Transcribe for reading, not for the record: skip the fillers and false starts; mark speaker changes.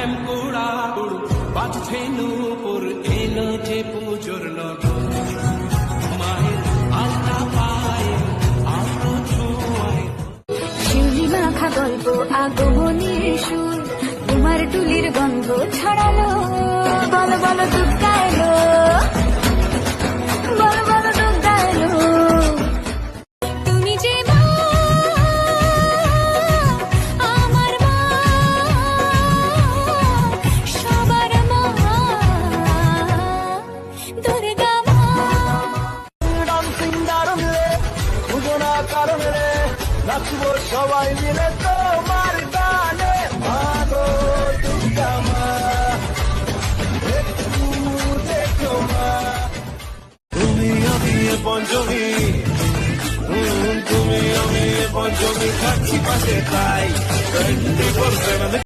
Speaker 1: ঝ্যাম কুড়া বাজছে নূপুর এলো যে পুজোর লগন মায়ের আলতা পায়ে আলো ছোঁয়ায়
Speaker 2: শিউলি মাখা গল্প আগমনের সুর তোমার টুলির গন্ধ ছড়ালো বলো বলো দুগ্গা এলো বলো বলো দুগ্গা এলো তুমি যে মা আমার মা সবার মা দুর্গা মা
Speaker 3: নাচবো সবাই মিলে তোমার গানে মাগো দুর্গা মা একটু দেখো মা তুমি আমি পঞ্চমী তুমি আমি পঞ্চমী খাচ্ছি পাশে তাই 24/7